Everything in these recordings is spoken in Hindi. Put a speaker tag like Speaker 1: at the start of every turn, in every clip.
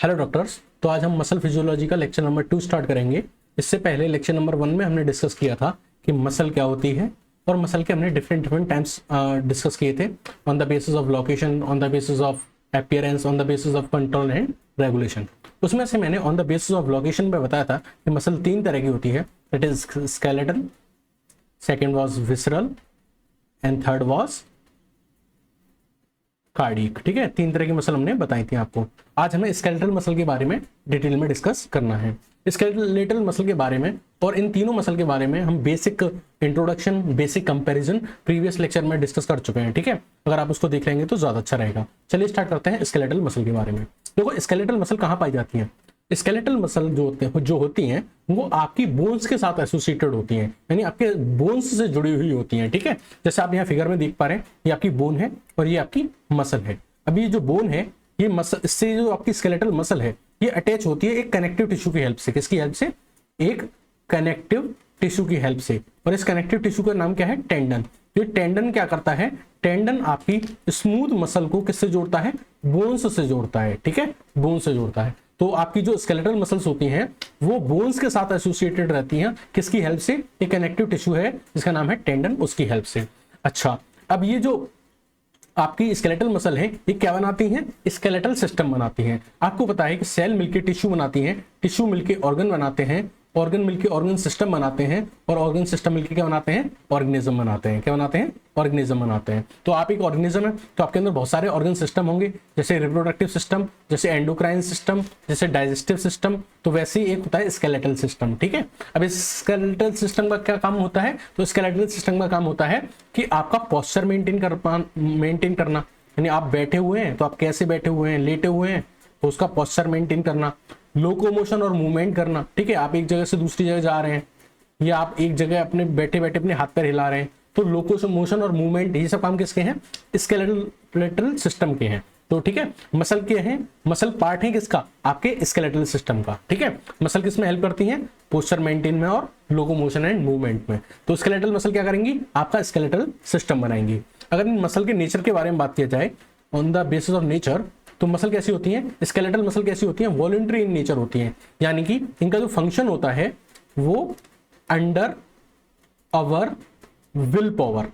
Speaker 1: Hello doctors. तो आज हम मसल फिजियोलॉजी का लेक्चर नंबर 2 स्टार्ट करेंगे। इससे पहले लेक्चर नंबर 1 में हमने डिस्कस किया था कि मसल क्या होती है और मसल के हमने डिफरेंट टाइम्स डिस्कस किए थे on the basis of location, on the basis of appearance, on the basis of control and regulation. उसमें से मैंने on the basis of location पे बताया था कि मसल 3 तरह की होती है, it is skeletal, second was visceral and third was cardiac. ठीक है, 3 तरह की मसल हमने बताई थी आपको। आज हमें स्केलेटल मसल के बारे में डिटेल में डिस्कस करना है। स्केलेटल मसल के बारे में और इन तीनों मसल के बारे में हम basic introduction, basic comparison previous lecture में डिस्कस कर चुके हैं। ठीक है, अगर आप उसको देख लेंगे तो ज्यादा अच्छा रहेगा। चलिए स्टार्ट करते हैं स्केलेटल मसल के बारे में। देखो, स्केलेटल मसल कहाँ पाई जाती है? स्केलेटल मसल जो होती हैं वो आपकी बोन्स के साथ एसोसिएटेड होती हैं, यानी आपके बोन्स से जुड़ी हुई होती हैं। ठीक है, जैसे आप यहाँ फिगर में देख पा रहे हैं, ये आपकी बोन है और ये आपकी मसल है। अब ये जो बोन है, ये मसल, इससे जो आपकी स्केलेटल मसल है ये अटैच होती है एक कनेक्टिव टिश्यू की हेल्प से। किसकी हेल्प से? एक कनेक्टिव टिश्यू की हेल्प से। और इस कनेक्टिव टिश्यू का नाम क्या है? टेंडन। ये टेंडन क्या करता है? टेंडन आपकी स्मूथ मसल को किससे जोड़ता है? बोन्स से जोड़ता है। ठीक है, बोन्स से जोड़ता है। तो आपकी जो स्केलेटल मसल्स होती हैं वो बोन्स के साथ एसोसिएटेड रहती हैं। किसकी हेल्प से? एक कनेक्टिव टिश्यू है जिसका नाम है टेंडन, उसकी हेल्प से। अच्छा, अब ये जो आपकी स्केलेटल मसल है ये क्या बनाती हैं? स्केलेटल सिस्टम बनाती हैं। आपको पता है कि सेल मिलके टिश्यू बनाती हैं, टिश्यू मिलके ऑर्गन बनाते हैं, ऑर्गन मिलके ऑर्गन सिस्टम बनाते हैं, और ऑर्गन सिस्टम मिलके क्या बनाते हैं? ऑर्गेनिज्म बनाते हैं। क्या बनाते हैं? ऑर्गेनिज्म बनाते हैं। तो आप एक ऑर्गेनिज्म है तो आपके अंदर बहुत सारे ऑर्गन सिस्टम होंगे, जैसे रिप्रोडक्टिव सिस्टम, जैसे एंडोक्राइन सिस्टम, जैसे डाइजेस्टिव सिस्टम। तो वैसे ही एक होता है स्केलेटल सिस्टम। ठीक है, अब इस स्केलेटल सिस्टम का क्या काम होता है? तो स्केलेटल सिस्टम का काम होता है कि आपका पोस्चर मेंटेन करना, यानी आप बैठे हुए हैं तो आप कैसे बैठे हुए हैं, लेटे हुए हैं तो उसका पोस्चर मेंटेन करना, लोकोमोशन और मूवमेंट करना। ठीक है, आप एक जगह से दूसरी जगह जा रहे हैं या आप एक जगह अपने बैठे बैठे अपने हाथ पैर हिला रहे हैं, तो लोकोमोशन और मूवमेंट ये सब काम किसके हैं? स्केलेटल सिस्टम के हैं। तो ठीक है, मसल के हैं, मसल पार्ट है किसका? आपके स्केलेटल सिस्टम का। ठीक है, मसल किस में हेल्प करती हैं? पोस्चर मेंटेन में और लोकोमोशन एंड मूवमेंट में। तो स्केलेटल मसल क्या करेंगी? आपका स्केलेटल सिस्टम बनाएंगी। अगर इन मसल के नेचर के बारे में बात किया जाए, on the basis of nature, तो मसल कैसी होती है? स्केलेटल मसल कैसी होती है? वॉलंटरी इन नेचर होती है, यानी कि इनका जो फंक्शन होता है वो अंडर अवर विल पावर,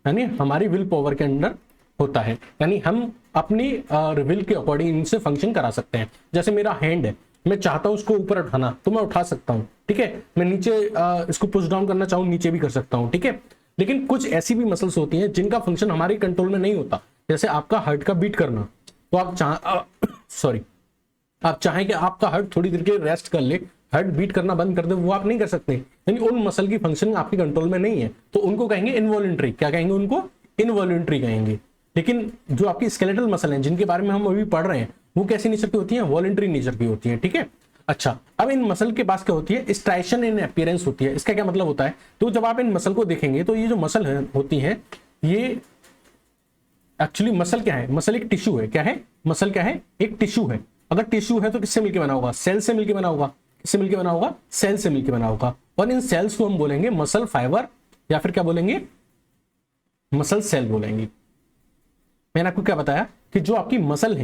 Speaker 1: यानी हमारी विल पावर के अंडर होता है, यानी हम अपनी विल के अकॉर्डिंग इनसे फंक्शन करा सकते हैं। जैसे मेरा हैंड है, मैं चाहता हूं उसको ऊपर उठाना तो मैं उठा सकता हूं। ठीक है, मैं नीचे इसको पुश डाउन करना चाहूं, नीचे भी कर सकता हूं। ठीक है, लेकिन कुछ ऐसी भी मसल्स होती हैं जिनका फंक्शन हमारे कंट्रोल में नहीं होता। जैसे आपका हार्ट का बीट करना, तो आप आप चाहें कि आपका हार्ट थोड़ी देर के रेस्ट कर ले, हार्ट बीट करना बंद कर दे, वो आप नहीं कर सकते, यानी उन मसल की फंक्शन आपके कंट्रोल में नहीं है, तो उनको कहेंगे इनवॉलंटरी। क्या कहेंगे? उनको इनवॉलंटरी कहेंगे। लेकिन जो आपकी स्केलेटल मसल हैं जिनके बारे में हम अभी पढ़ रहे हैं वो कैसी नेचर की होती है? वॉलंटरी नेचर की होती है। ठीक है, अच्छा, अब इन मसल के पास क्या होती है? स्ट्राइशन इन अपीयरेंस होती है। इसका क्या मतलब होता है? तो जब आप इन मसल को देखेंगे तो ये जो मसल होती है ये एक्चुअली मसल क्या है? मसल एक टिश्यू है। क्या है? मसल क्या है? एक टिश्यू है। अगर टिश्यू है तो किससे मिलकर बना होगा? सेल से मिलकर बना होगा। किससे मिलकर बना होगा? सेल से मिलकर बना होगा। और इन सेल्स को हम बोलेंगे मसल फाइबर, या फिर क्या बोलेंगे? मसल सेल बोलेंगे। मैंने आपको क्या बताया कि जो आपकी मसल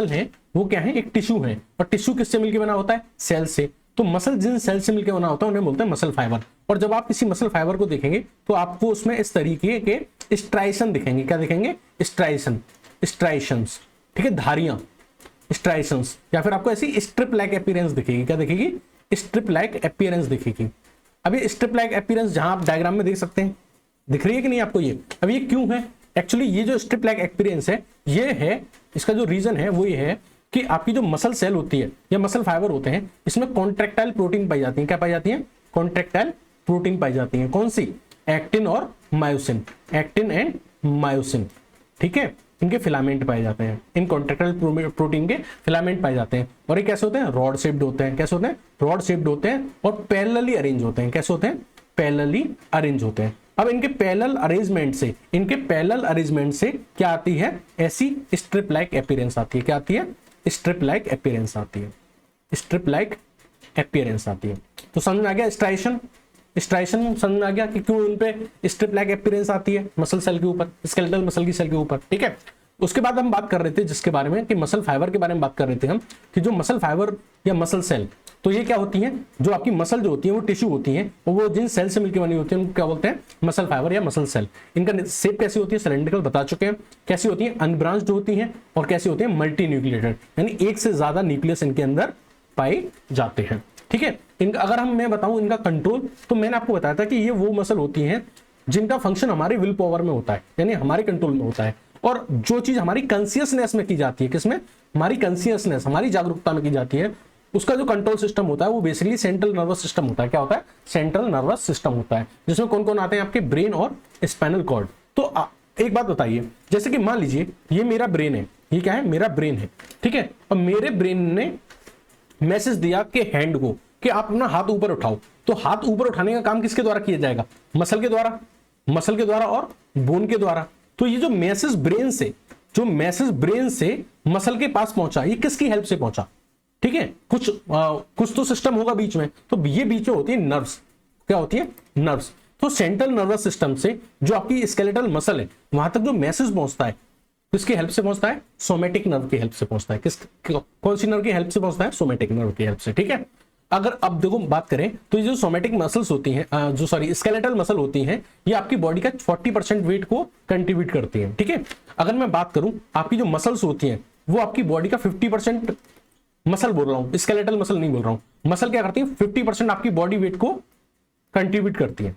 Speaker 1: है वो क्या है? एक टिश्यू है। और टिश्यू किससे मिलकर बना होता है? सेल से। तो मसल जिन सेल से मिलकर बना होता है उन्हें बोलते हैं मसल फाइबर। और जब आप किसी मसल फाइबर को देखेंगे तो आपको उसमें इस तरीके के स्ट्राइशन दिखेंगे। क्या दिखेंगे? स्ट्राइशंस। ठीक है, धारियां, स्ट्राइशंस, या फिर आपको ऐसी स्ट्रिप लाइक अपीयरेंस दिखेगी। क्या दिखेगी? स्ट्रिप लाइक अपीयरेंस दिखेगी। अब ये स्ट्रिप लाइक अपीयरेंस जहां आप डायग्राम में देख सकते हैं, दिख रही है कि नहीं आपको ये? अब ये क्यों है? एक्चुअली ये जो स्ट्रिप लाइक अपीयरेंस है ये है, इसका जो रीजन है वो ये है कि आपकी जो मसल सेल होती है या मसल फाइबर होते हैं इसमें कॉन्ट्रैक्टाइल प्रोटीन पाई जाती है। क्या पाई जाती है? कॉन्ट्रैक्टाइल प्रोटीन पाई जाती है। कौन सी? एक्टिन और मायोसिन। Actin and myosin. ठीक है, इनके फिलामेंट पाए जाते हैं, इन कॉन्ट्रैक्टाइल प्रोटीन के फिलामेंट पाए जाते हैं। और ये कैसे होते हैं? रॉड शेप्ड होते हैं। कैसे होते हैं? रॉड शेप्ड होते हैं और पैरेलली अरेंज होते हैं। कैसे होते हैं? पैरेलली अरेंज होते हैं। अब इनके पैरेलल अरेंजमेंट से क्या आती है? ऐसी स्ट्रिप लाइक अपीयरेंस आती है। क्या आती है? स्ट्रिप लाइक अपीयरेंस आती है। स्ट्रिप लाइक अपीयरेंस आती है। तो समझ में आ गया स्ट्राइशन समझ में आ गया कि क्यों उन पे स्ट्रिप लाइक अपीयरेंस आती है मसल सेल के ऊपर, स्केलेटल मसल की सेल के ऊपर। ठीक है, उसके बाद हम बात कर रहे थे जिसके बारे में कि मसल फाइबर के बारे में बात कर रहे थे हम, कि जो मसल फाइबर या मसल सेल, तो ये क्या होती हैं, जो आपकी मसल जो होती है वो टिश्यू होती है, और वो जिन सेल से मिलकर बनी होती है उनको क्या बोलते हैं, मसल फाइबर या मसल सेल। इनका शेप कैसी होती है, सिलेंड्रिकल बता चुके हैं। कैसी होती है, अनब्रांच्ड होती है, और कैसी होती है, मल्टी न्यूक्लिएटेड, यानी एक से ज्यादा न्यूक्लियस इनके अंदर पाए जाते हैं। ठीक है, इनका अगर मैं बताऊं इनका कंट्रोल, तो मैंने आपको बताया था कि ये वो मसल होती हैं जिनका फंक्शन हमारे विल पावर में होता है, यानी हमारे कंट्रोल में होता है, और जो चीज हमारी कॉन्शियसनेस में की जाती है, किसमें, हमारी कॉन्शियसनेस, हमारी जागरूकता में की जाती है, उसका जो कंट्रोल सिस्टम होता है वो बेसिकली सेंट्रल नर्वस सिस्टम होता है। क्या होता है, सेंट्रल नर्वस सिस्टम होता है, जिसमें कौन कौन आते हैं, आपके ब्रेन और स्पाइनल कॉर्ड। तो एक बात बताइए, जैसे कि मान लीजिए ये मेरा ब्रेन है, ये क्या है, मेरा ब्रेन है, ठीक है, और मेरे ब्रेन ने मैसेज दिया कि हैंड को कि आप अपना हाथ ऊपर उठाओ, तो हाथ ऊपर उठाने का काम किसके द्वारा किया जाएगा, मसल के द्वारा, मसल के द्वारा और बोन के द्वारा। तो ये जो मैसेज ब्रेन से, जो मैसेज ब्रेन से मसल के पास पहुंचा, ये किसकी हेल्प से पहुंचा, ठीक है, कुछ तो सिस्टम होगा बीच में, तो ये बीच में होती है नर्व्स। क्या होती है, नर्व्स। तो सेंट्रल नर्वस सिस्टम से जो आपकी स्केलेटल मसल है वहां तक जो मैसेज पहुंचता है, किसकी हेल्प से पहुंचता है, सोमेटिक नर्व की हेल्प से पहुंचता है। कौन सी नर्व की हेल्प से पहुंचता है, सोमेटिक नर्व की हेल्प से। ठीक है, अगर अब देखो बात करें तो ये जो सोमेटिक मसल्स होती हैं, स्केलेटल मसल होती हैं, ये आपकी बॉडी का 40% वेट को कंट्रीब्यूट करती हैं। ठीक है, अगर मैं बात करूं आपकी जो मसल्स होती हैं वो आपकी बॉडी का 50%, मसल बोल रहा हूं, स्केलेटल मसल नहीं बोल रहा हूं, मसल क्या करती है, 50% आपकी बॉडी वेट को कंट्रीब्यूट करती है,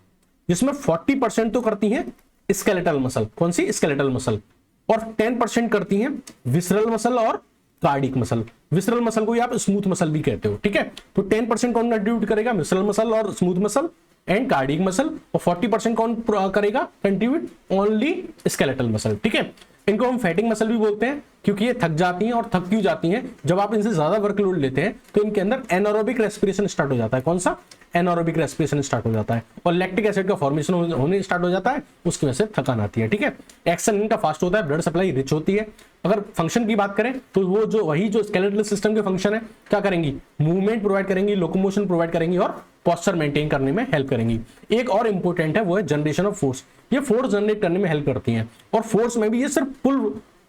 Speaker 1: जिसमें 40% तो करती है स्केलेटल मसल। कौन सी, स्केलेटल मसल, और 10% करती हैं विसरल मसल और कार्डिक मसल। विसरल मसल को आप स्मूथ मसल भी कहते हो। ठीक है, तो 10% कौन कंट्रीब्यूट करेगा, विसरल मसल और smooth muscle and cardiac muscle, और 40% कौन करेगा कंट्रीब्यूट, ओनली स्केलेटल मसल। ठीक है, इनको हम फैटिंग मसल भी बोलते हैं, क्योंकि ये थक जाती हैं, और थक क्यों जाती हैं, जब आप इनसे ज्यादा वर्कलोड लेते हैं तो इनके अंदर एनारोबिक रेस्पिरेशन स्टार्ट हो जाता है। कौन सा, एनारोबिक रेस्पिरेशन स्टार्ट हो जाता है, और लैक्टिक एसिड का फॉर्मेशन होने स्टार्ट हो जाता है, उसकी वजह से थकान आती है। ठीक है, एक्शन इनका फास्ट होता है, ब्लड सप्लाई रिच होती है। अगर फंक्शन की बात करें तो वो जो वही जो स्केलेटल सिस्टम के फंक्शन है, क्या करेंगी, मूवमेंट प्रोवाइड करेंगी, लोकोमोशन प्रोवाइड करेंगी, और पोस्चर मेंटेन करने में हेल्प करेंगी। एक और इंपॉर्टेंट है, वो है जनरेशन ऑफ फोर्स। ये फोर्स जनरेट करने में हेल्प करती हैं, और फोर्स में भी ये सिर्फ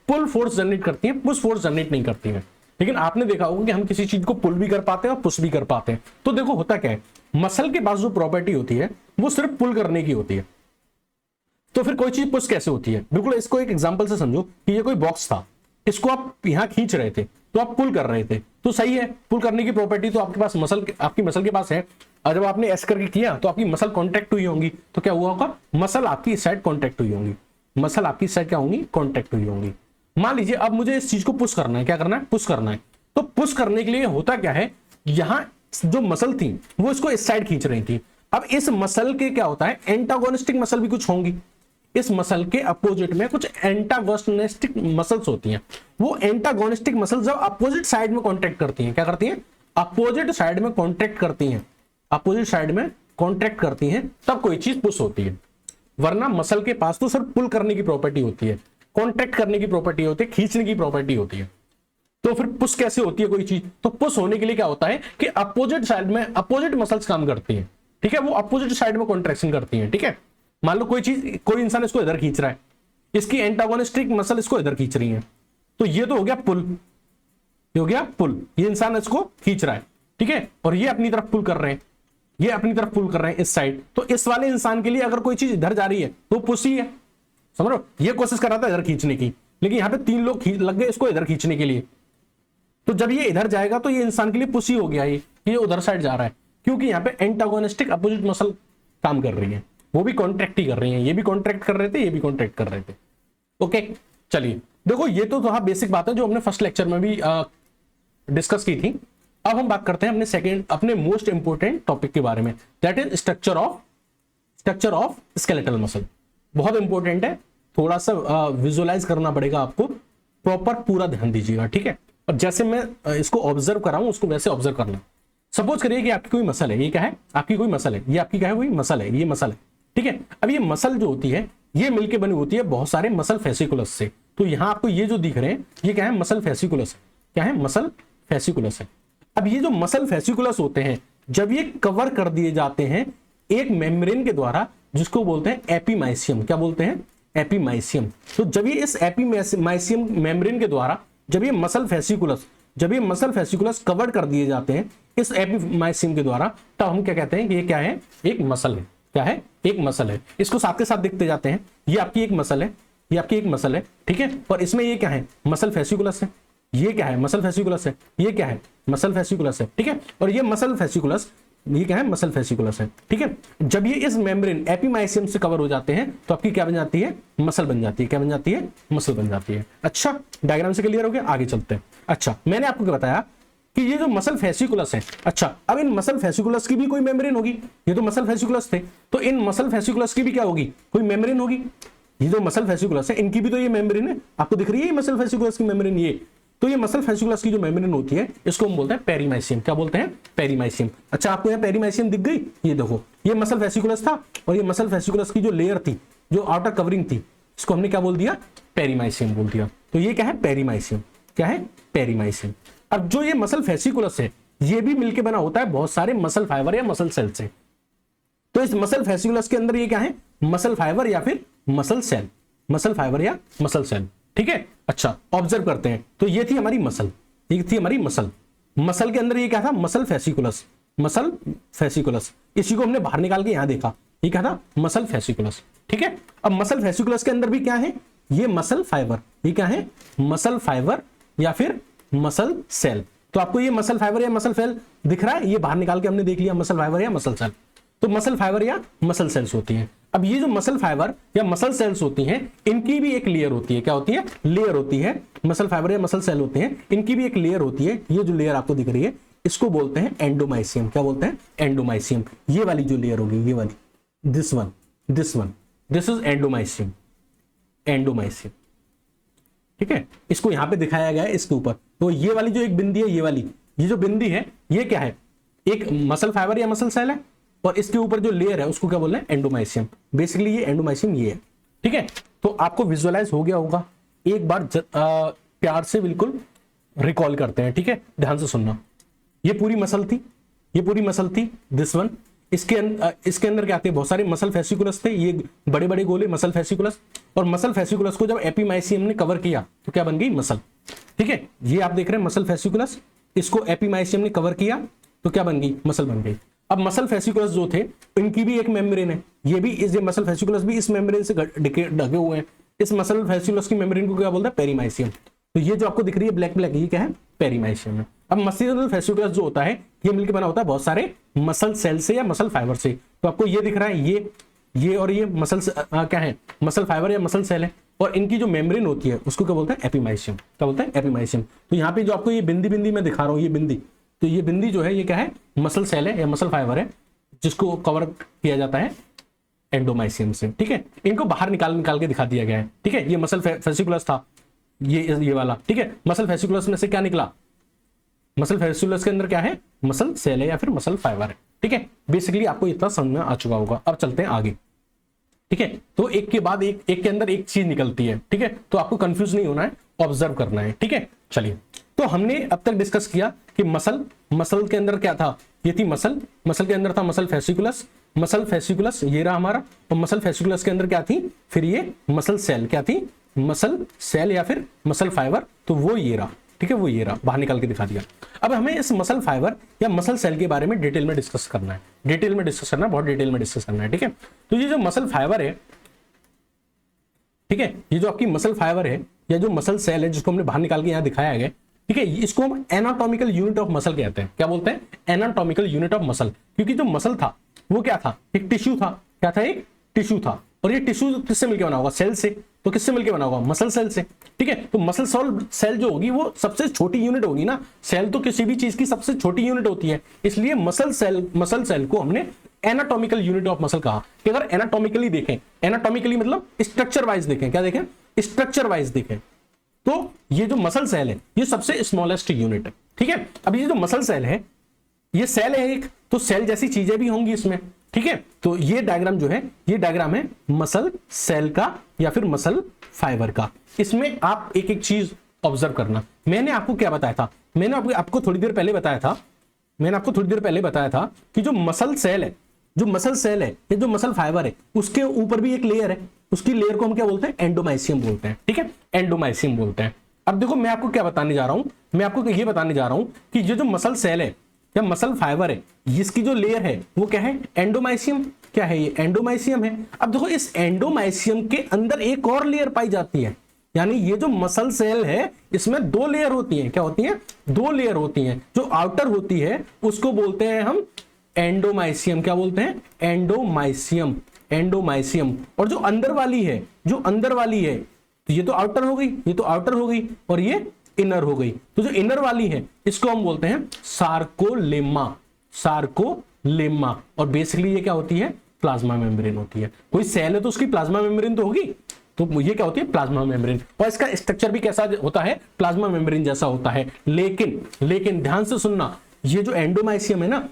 Speaker 1: पुल फोर्स जनरेट करती हैं, पुश फोर्स जनरेट नहीं करती हैं। लेकिन आपने देखा होगा कि हम किसी चीज को पुल भी कर पाते हैं और पुश भी कर पाते हैं। तो देखो होता क्या है, मसल के पास जो प्रॉपर्टी होती है वो सिर्फ पुल करने की होती है, तो फिर कोई चीज पुश कैसे होती है। बिल्कुल इसको एक एग्जांपल से समझो कि ये कोई बॉक्स था, इसको आप यहां खींच रहे थे, तो आप पुल कर रहे थे, तो सही है, पुल करने की प्रॉपर्टी तो आपके पास आपकी मसल के पास है। और जब आपने ऐसे करके किया तो आपकी मसल कॉन्ट्रैक्ट हुई होंगी, तो क्या हुआ होगा, मसल आपकी इस साइड कॉन्ट्रैक्ट हुई होंगी, मसल आपकी इस साइड क्या होंगी, कॉन्ट्रैक्ट हुई होंगी। मान लीजिए अब मुझे इस चीज को पुश करना है, क्या करना है, पुश करना है। तो पुश करने के लिए होता क्या है, यहां जो मसल थी वो इसको इस साइड खींच रही थी। अब इस मसल के क्या होता है, एंटागोनिस्टिक मसल भी कुछ होंगी, इस मसल के अपोजिट में कुछ एंटागोनिस्टिक मसल्स होती हैं। वो एंटागोनिस्टिक मसल जब अपोजिट साइड में कॉन्ट्रैक्ट करती हैं, क्या करती हैं, अपोजिट साइड में कॉन्ट्रैक्ट करती हैं, अपोजिट साइड में कॉन्ट्रैक्ट करती हैं, तब कोई चीज पुश होती है। वरना मसल के पास तो सिर्फ पुल करने की प्रॉपर्टी होती है, कॉन्ट्रैक्ट करने की प्रॉपर्टी होती है, खींचने की प्रॉपर्टी होती है। तो फिर पुश कैसे होती है कोई चीज, तो पुश होने के लिए क्या होता है कि अपोजिट साइड में अपोजिट मसल्स काम करती हैं। ठीक है, वो अपोजिट साइड में कॉन्ट्रैक्शन करती हैं। ठीक है, मान लो कोई इंसान इसको इधर खींच रहा है, इसकी एंटागोनिस्टिक मसल इसको इधर खींच रही है, तो ये तो हो गया पुल, ये हो गया पुल, ये इंसान इसको खींच रहा है। ठीक है, और ये अपनी तरफ पुल कर रहे हैं, ये अपनी तरफ पुल कर रहे हैं इस साइड। तो इस वाले इंसान के लिए अगर कोई चीज इधर जा रही है तो पुश ही है, समझ लो। ये कोशिश कर रहा था इधर खींचने की, लेकिन यहां पे 3 लोग लग गए इसको इधर खींचने के लिए, तो जब ये इधर जाएगा तो ये इंसान के लिए पुश ही हो गया, ये उधर साइड जा रहा है, क्योंकि यहाँ पे एंटागोनिस्टिक अपोजिट मसल काम कर रही है, वो भी कॉन्ट्रैक्ट ही कर रही है, ये भी कॉन्ट्रैक्ट कर रहे थे, ये भी कॉन्ट्रैक्ट कर रहे थे। ओके, चलिए देखो ये तो हाँ बेसिक बात है जो हमने फर्स्ट लेक्चर में भी डिस्कस की थी। अब हम बात करते हैं अपने मोस्ट इंपोर्टेंट टॉपिक के बारे में, that is structure of skeletal muscle. बहुत इंपॉर्टेंट है, थोड़ा सा विजुअलाइज करना पड़ेगा आपको, प्रॉपर पूरा ध्यान दीजिएगा। ठीक है, और जैसे मैं इसको ऑब्जर्व कर रहा हूं उसको वैसे ऑब्जर्व करना। सपोज करिए कि आपकी कोई मसल है, ये क्या है, आपकी कोई मसल है, ये आपकी क्या है, कोई मसल है, ये मसल है। ठीक है, अब ये मसल जो होती है ये मिलके बनी होती है बहुत सारे मसल फेसिकुलस से। तो यहां आपको ये जो दिख रहे हैं ये क्या है, मसल फेसिकुलस है। क्या है, मसल फेसिकुलस है। अब ये जो मसल फेसिकुलस होते हैं जब ये कवर कर दिए जाते हैं एक मेम्ब्रेन के द्वारा, जिसको बोलते हैं एपिमाइसियम। क्या बोलते हैं, एपीमाइसियम। तो जब ये इस एपीमाइसियम मेम्ब्रेन के द्वारा जब ये मसल फेसिकुलस कवर्ड कर दिए जाते हैं इस एपीमाइसियम के द्वारा, तब हम क्या कहते हैं कि ये क्या है, एक मसल है। क्या है, एक मसल है। इसको साथ के साथ देखते जाते हैं। ये आपकी एक मसल है, ये आपकी एक मसल है, ठीक है। और इसमें ये क्या है, मसल फेसिकुलस है। ये क्या है, मसल फेसिकुलस है। ये क्या है, मसल फेसिकुलस है, ठीक है। और ये मसल फेसिकुलस, ये क्या है, मसल फेसिकुलस है, ठीक है। जब ये इस मेम्ब्रेन एपीमाइसियम से कवर हो जाते हैं तो आपकी क्या बन जाती है, मसल बन जाती है। क्या बन जाती है, मसल बन जाती है। अच्छा, डायग्राम से क्लियर हो गया, आगे चलते हैं। अच्छा, मैंने आपको क्या बताया कि ये जो मसल फेसिकुलस है, अच्छा अब इन मसल फेसिकुलस की भी कोई मेम्ब्रेन होगी। ये तो मसल फेसिकुलस थे, तो इन मसल फेसिकुलस की भी क्या होगी, कोई मेम्ब्रेन होगी। ये जो मसल फेसिकुलस है इनकी भी तो ये मेम्ब्रेन है, आपको दिख रही है मसल फेसिकुलस की मेम्ब्रेन। ये तो ये मसल फेसिकुलस की जो मेम्ब्रेन होती है इसको हम बोलते हैं पेरीमाइसियम। क्या बोलते हैं, पेरीमाइसियम। अच्छा, आपको यहाँ पेरीमाइसियम दिख गई, ये देखो ये मसल फेसिकुलस था और ये मसल फेसिकुलस की जो लेयर थी, जो आउटर कवरिंग थी, इसको हमने क्या बोल दिया, पेरीमाइसियम बोल दिया। तो ये क्या है, पेरीमाइसियम। क्या है, पेरीमाइसियम। अब जो ये मसल फेसिकुलस है ये भी मिलकर बना होता है बहुत सारे मसल फाइबर या मसल सेल से। तो इस मसल फेसिकुलस के अंदर ये क्या है, मसल फाइबर या फिर मसल सेल, मसल फाइबर या मसल सेल, ठीक है। अच्छा, ऑब्जर्व करते हैं। तो ये थी हमारी मसल, ये थी हमारी मसल। मसल के अंदर ये क्या था, मसल फेसिकुलस, मसल फेसिकुलस। इसी को हमने बाहर निकाल के यहां देखा, ये क्या था, मसल फेसिकुलस, ठीक है। अब मसल फेसिकुलस के अंदर भी क्या है, ये मसल फाइबर, ये क्या है, मसल फाइबर या फिर मसल सेल। तो आपको ये मसल फाइबर या मसल सेल दिख रहा है, ये बाहर निकाल के हमने देख लिया, मसल फाइबर या मसल सेल। तो मसल फाइबर या मसल सेल्स होती हैं। अब ये जो मसल फाइबर या मसल सेल्स होती हैं इनकी भी एक लेयर होती है। क्या होती है, लेयर होती है। मसल फाइबर या मसल सेल होते हैं, इनकी भी एक लेयर होती है। ये जो लेयर आपको दिख रही है इसको बोलते हैं एंडोमाइसियम। क्या बोलते हैं, एंडोमाइसियम। ये वाली जो लेयर होगी, ये वाली, this one, this is endomysium, endomysium, ठीक है। इसको यहां पे दिखाया गया है इसके ऊपर। तो ये वाली जो एक बिंदी है, ये वाली, ये जो बिंदी है ये क्या है, एक मसल फाइबर या मसल सेल है और इसके ऊपर जो लेयर है उसको क्या बोल रहे हैं, एंडोमाइसियम। बेसिकली ये एंडोमाइसियम ये है, ठीक है। तो आपको विजुअलाइज हो गया होगा। एक बार प्यार से बिल्कुल रिकॉल करते हैं, ठीक है, ध्यान से सुनना। ये पूरी मसल थी, ये पूरी मसल थी, दिस वन। इसके अंदर क्या थे, बहुत सारे मसल फेसिकुलस थे, ये बड़े बड़े गोले मसल फेसिकुलस। और मसल फेसिकुलस को जब एपीमाइसियम ने कवर किया तो क्या बन गई, मसल, ठीक है। ये आप देख रहे हैं मसल फेसिकुलस, इसको एपीमाइसियम ने कवर किया तो क्या बन गई, मसल बन गई। अब मसल फेसिकुलस जो थे इनकी भी एक मेम्ब्रेन है, ये भी इस मसल फेसिकुलस भी इस मेम्ब्रेन से ढके हुए हैं। इस मसल फेसिकुलस की मेम्ब्रेन को क्या बोलते हैं, पेरीमाइसियम। तो ये जो आपको दिख रही है ब्लैक ब्लैक, ये क्या है, पेरीमाइसियम है। अब मसल फेसिकुलस जो होता है ये मिलकर बना होता है बहुत सारे मसल सेल से या मसल फाइबर से। तो आपको ये दिख रहा है, ये और ये मसल क्या है, मसल फाइबर या मसल सेल है। और इनकी जो मेम्ब्रेन होती है उसको क्या बोलते हैं, एपीमाइसियम। क्या बोलते हैं, एपीमाइसियम। तो यहाँ पे जो आपको ये बिंदी बिंदी मैं दिखा रहा हूँ, ये बिंदी, तो ये बिंदी जो है ये क्या है, मसल सेल है या मसल फाइबर है जिसको कवर किया जाता है एंडोमाइसियम से, ठीक है। इनको बाहर निकाल के दिखा दिया गया है, ठीक है। ये मसल फेसिकुलस था, ये वाला, ठीक है। मसल फेसिकुलस में से क्या निकला, मसल फेसिकुलस के अंदर क्या है, मसल सेल है या फिर मसल फाइबर है, ठीक है। बेसिकली आपको इतना समझ में आ चुका होगा। अब चलते हैं आगे, ठीक है। तो एक के बाद एक के अंदर एक चीज निकलती है, ठीक है। तो आपको कंफ्यूज नहीं होना है, ऑब्जर्व करना है, ठीक है। चलिए, तो हमने अब तक डिस्कस किया कि मसल के अंदर क्या था, ये थी मसल के अंदर था मसल फेसिकुलस ये रहा हमारा। और मसल फेसिकुलस के अंदर क्या थी, फिर ये मसल सेल, क्या थी, मसल सेल या फिर मसल फाइबर। तो वो ये रहा, ठीक है, वो ये रहा, बाहर निकाल के दिखा दिया। अब हमें इस मसल फाइबर या मसल सेल के बारे में डिटेल में डिस्कस करना है, बहुत डिटेल में डिस्कस करना है, ठीक है। तो ये जो मसल फाइबर है, ठीक है, ये जो आपकी मसल फाइबर है या जो मसल सेल है जिसको हमने बाहर निकाल के यहाँ दिखाया गया, ठीक है, इसको हम एनाटॉमिकल यूनिट ऑफ मसल कहते हैं। क्या बोलते हैं, एनाटॉमिकल यूनिट ऑफ मसल। क्योंकि जो मसल था वो क्या था, एक टिश्यू था। क्या था, एक टिश्यू था। और ये टिश्यू किससे मिलकर बना होगा, सेल से। तो किससे मिलकर बना होगा, मसल सेल से, ठीक है। तो मसल सेल जो होगी वो सबसे छोटी यूनिट होगी ना, सेल तो किसी भी चीज की सबसे छोटी यूनिट होती है। इसलिए मसल सेल को हमने एनाटॉमिकल यूनिट ऑफ मसल कहा। कि अगर एनाटॉमिकली देखें, एनाटॉमिकली मतलब स्ट्रक्चर वाइज देखें, क्या देखें, स्ट्रक्चर वाइज देखें, तो ये जो मसल सेल है ये सबसे स्मॉलेस्ट यूनिट है, ठीक है। अब ये जो मसल सेल है, ये सेल है एक, तो सेल जैसी चीजें भी होंगी इसमें, ठीक है। तो ये डायग्राम जो है, ये डायग्राम है मसल सेल का या फिर मसल फाइबर का। इसमें आप एक एक चीज ऑब्जर्व करना। मैंने आपको क्या बताया था, मैंने आपको थोड़ी देर पहले बताया था कि जो मसल सेल है, ये जो मसल फाइबर है उसके ऊपर भी एक लेयर है। उसकी लेयर को हम क्या बोलते हैं, एंडोमाइसियम बोलते हैं। ठीक है, एंडोमाइसियम बोलते हैं। अब देखो मैं आपको क्या बताने जा रहा हूं, मैं आपको ये बताने जा रहा हूं कि ये जो मसल सेल है या मसल फाइबर है, इसकी जो लेयर है वो क्या है, एंडोमाइसियम। क्या है ये, एंडोमाइसियम है। अब देखो इस एंडोमाइसियम के अंदर एक और लेयर पाई जाती है, यानी ये जो मसल सेल है इसमें 2 लेयर होती हैं। क्या होती हैं, 2 लेयर होती हैं। जो आउटर होती है उसको बोलते हैं हम एंडोमाइसियम। क्या बोलते हैं, एंडोमाइसियम, एंडोमाइसियम। और जो अंदर वाली है, जो अंदर वाली है, तो ये तो आउटर हो गई, ये तो आउटर हो गई, और ये इनर हो गई। तो जो इनर वाली है इसको हम बोलते हैं सार्कोलेमा, सार्कोलेमा। और बेसिकली ये क्या होती है, प्लाज्मा मेम्ब्रेन होती है। कोई सेल है तो उसकी प्लाज्मा मेम्ब्रेन तो होगी, तो ये क्या होती है, प्लाज्मा मेम्ब्रेन। और इसका स्ट्रक्चर भी कैसा होता है, प्लाज्मा मेम्ब्रेन जैसा होता है। लेकिन ध्यान से सुनना, ये जो एंडोमाइसियम है ना,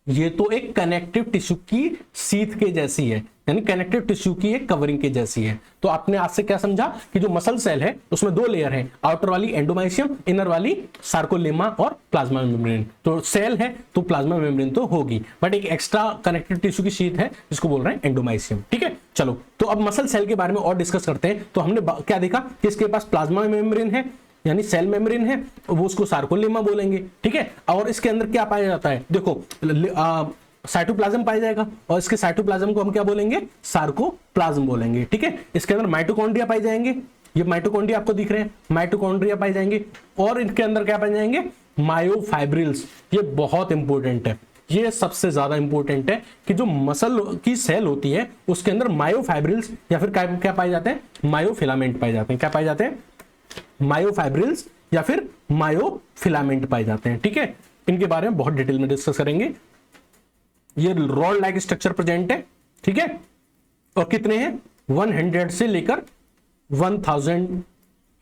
Speaker 1: ये तो एक कनेक्टिव टिश्यू की सीथ के जैसी है, यानी कनेक्टिव टिश्यू की एक कवरिंग के जैसी है। तो आपने आज से क्या समझा कि जो मसल सेल है उसमें 2 लेयर है, आउटर वाली एंडोमाइसियम, इनर वाली सार्कोलेमा और प्लाज्मा मेम्ब्रेन। तो सेल है तो प्लाज्मा मेम्ब्रेन तो होगी, बट एक एक्स्ट्रा कनेक्टिव टिश्यू की शीट है जिसको बोल रहे हैं एंडोमाइसियम। ठीक है, चलो तो अब मसल सेल के बारे में और डिस्कस करते हैं। तो हमने क्या देखा कि इसके पास प्लाज्मा मेम्ब्रेन है, यानी सेल मेम्ब्रेन है, वो उसको सार्कोलेमा बोलेंगे। ठीक है, और इसके अंदर क्या पाया जाता है, देखो साइटोप्लाज्म पाया जाएगा, और इसके साइटोप्लाज्म को हम क्या बोलेंगे, सार्कोप्लाज्म बोलेंगे। ठीक है, इसके अंदर माइटोकॉन्ड्रिया पाए जाएंगे, ये माइटोकॉन्ड्रिया आपको दिख रहे हैं, माइटोकॉन्ड्रिया पाए जाएंगे। और इनके अंदर क्या पाए जाएंगे, मायोफाइब्रिल्स। ये बहुत इंपॉर्टेंट है, ये सबसे ज्यादा इंपॉर्टेंट है कि जो मसल की सेल होती है उसके अंदर मायोफाइब्रिल्स या फिर क्या पाए जाते हैं, मायोफिलामेंट पाए जाते हैं। क्या पाए जाते हैं, मायोफाइब्रिल्स या फिर मायोफिलामेंट पाए जाते हैं। ठीक है, इनके बारे में बहुत डिटेल में डिस्कस करेंगे। ये रॉड लाइक स्ट्रक्चर प्रेजेंट है। ठीक है, और कितने हैं, 100 से लेकर 1000,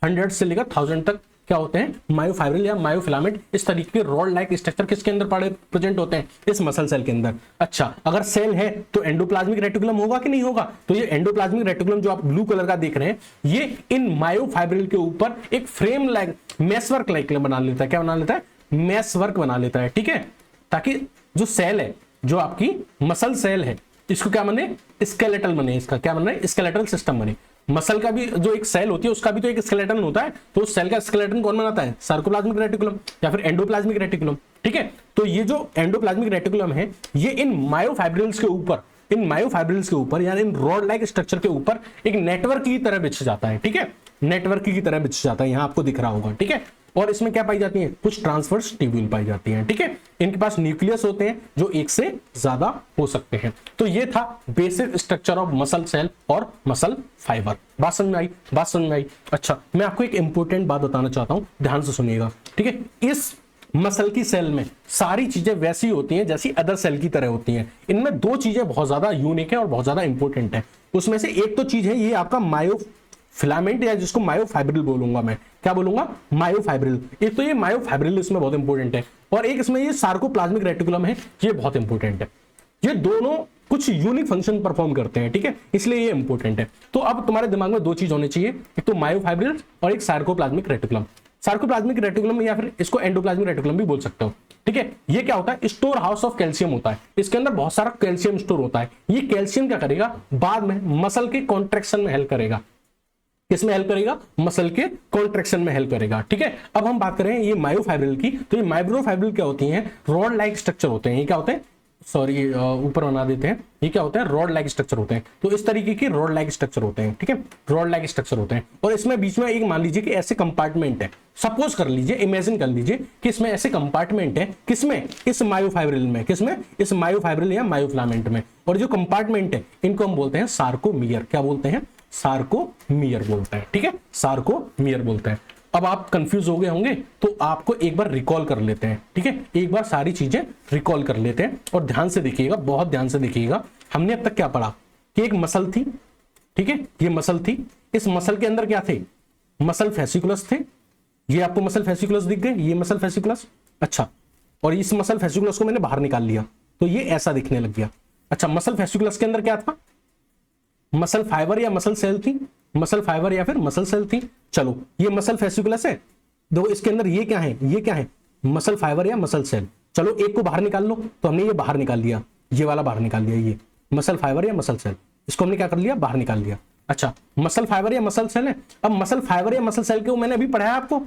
Speaker 1: 100 से लेकर 1000 तक क्या होते हैं, मायोफाइब्रिल या मायोफिलामेंट। इस तरीके के रॉड लाइक स्ट्रक्चर किसके अंदर प्रेजेंट होते हैं, इस मसल सेल के अंदर। अच्छा, अगर सेल है तो एंडोप्लाज्मिक रेटिकुलम होगा कि नहीं होगा, तो ये एंडोप्लाज्मिक रेटिकुलम जो आप ब्लू कलर का देख रहे हैं, ये इन मायोफाइब्रिल के ऊपर एक फ्रेम लाइक मैसवर्क लाइक बना लेता है। क्या बना लेता है, मैसवर्क बना लेता है। ठीक है, ताकि जो सेल है, जो आपकी मसल सेल है, इसको क्या बने, स्केलेटल बने, इसका क्या बने, स्केलेटल सिस्टम बने। मसल का भी जो एक सेल होती है उसका भी तो एक स्केलेटन होता है, तो उस सेल का स्केलेटन कौन बनाता है, सार्कोप्लाज्मिक रेटिकुलम या फिर एंडोप्लाज्मिक रेटिकुलम। ठीक है, तो ये जो एंडोप्लाज्मिक रेटिकुलम है ये इन मायोफाइब्रिल्स के ऊपर, इन मायोफाइब्रिल्स के ऊपर यानी इन रॉड लाइक स्ट्रक्चर के ऊपर एक नेटवर्क की तरह बिछ जाता है। ठीक है, नेटवर्क की तरह बिछ जाता है, यहां आपको दिख रहा होगा। ठीक है, और इसमें क्या पाई जाती है, कुछ ट्रांसवर्स ट्यूब्यूल पाई जाती हैं। ठीक है, इनके पास न्यूक्लियस होते हैं जो एक से ज्यादा हो सकते हैं। तो ये था basic structure of muscle cell और मसल फाइबर। बात समझ में आई, बात समझ में आई। अच्छा, मैं आपको एक इंपॉर्टेंट बात बताना चाहता हूं, ध्यान से सुनिएगा। ठीक है, इस मसल की सेल में सारी चीजें वैसी होती हैं जैसी अदर सेल की तरह होती हैं। इनमें 2 चीजें बहुत ज्यादा यूनिक है और बहुत ज्यादा इंपॉर्टेंट है। उसमें से एक तो चीज है ये आपका मायोफिलामेंट, या जिसको मायोफाइब्रिल बोलूंगा मैं, क्या बोलूंगा, मायोफाइब्रिल। एक तो ये मायोफाइब्रिल इसमें बहुत इंपॉर्टेंट है, और एक इसमें ये सार्कोप्लाज्मिक रेटिकुलम है, ये बहुत इंपॉर्टेंट है। ये दोनों कुछ यूनिक फंक्शन परफॉर्म करते हैं। ठीक है, इसलिए ये इंपॉर्टेंट है। तो अब तुम्हारे दिमाग में 2 चीज होनी चाहिए, एक तो मायोफाइब्रिल और एक सार्कोप्लाज्मिक रेटिकुलम। सार्कोप्लाज्मिक रेटिकुलम या फिर इसको एंडोप्लाज्मिक रेटिकुलम भी बोल सकते हो। ठीक है, ये क्या होता है, स्टोर हाउस ऑफ कैल्शियम होता है। इसके अंदर बहुत सारा कैल्शियम स्टोर होता है। ये कैल्शियम क्या करेगा, बाद में मसल के कॉन्ट्रैक्शन में हेल्प करेगा। किसमें हेल्प करेगा, मसल के कॉन्ट्रैक्शन में हेल्प करेगा। ठीक है, अब हम बात करें ये मायोफाइब्रिल की, तो ये मायोफाइब्रिल क्या होती हैं, रॉड लाइक स्ट्रक्चर होते हैं। ये क्या होते हैं, सॉरी ऊपर बना देते हैं, ये क्या होते हैं, रॉड लाइक स्ट्रक्चर होते हैं। तो इस तरीके के रॉड लाइक स्ट्रक्चर होते हैं। ठीक है, रॉड लाइक स्ट्रक्चर होते हैं, और इसमें बीच में एक मान लीजिए कि ऐसे कंपार्टमेंट है। सपोज कर लीजिए, इमेजिन कर लीजिए कि इसमें ऐसे कंपार्टमेंट है, किसमें, इस मायोफाइब्रिल में, किसमें, इस मायोफाइब्रिल या मायोफिलामेंट में। और जो कंपार्टमेंट है इनको हम बोलते हैं सार्कोमियर। क्या बोलते हैं, सार्कोमियर बोलते हैं। ठीक है, सार्कोमियर बोलते हैं। अब आप कंफ्यूज हो गए होंगे, तो आपको एक बार रिकॉल कर लेते हैं। ठीक है, एक बार सारी चीजें रिकॉल कर लेते हैं, और ध्यान से देखिएगा, बहुत ध्यान से देखिएगा। हमने अब तक क्या पढ़ा कि एक मसल थी। ठीक है, ये मसल थी, इस मसल के अंदर क्या थे, मसल फेसिकुलस थे। ये आपको मसल फेसिकुलस दिख गए, ये मसल फेसिकुलस। अच्छा, और इस मसल फेसिकुलस को मैंने बाहर निकाल लिया तो ये ऐसा दिखने लग गया। अच्छा, मसल फेसिकुलस के अंदर क्या था, मसल फाइबर या मसल सेल थी, मसल फाइबर या फिर मसल सेल थी। चलो, ये मसल फेसिकुलस है, देखो इसके अंदर ये क्या है, ये क्या है, मसल फाइबर या मसल सेल। चलो, एक को बाहर निकाल लो, तो हमने ये बाहर निकाल लिया, ये वाला बाहर निकाल लिया, ये मसल फाइबर या मसल सेल, इसको हमने क्या कर लिया, बाहर निकाल लिया। अच्छा, मसल फाइबर या मसल सेल है। अब मसल फाइबर या मसल सेल को मैंने अभी पढ़ाया आपको,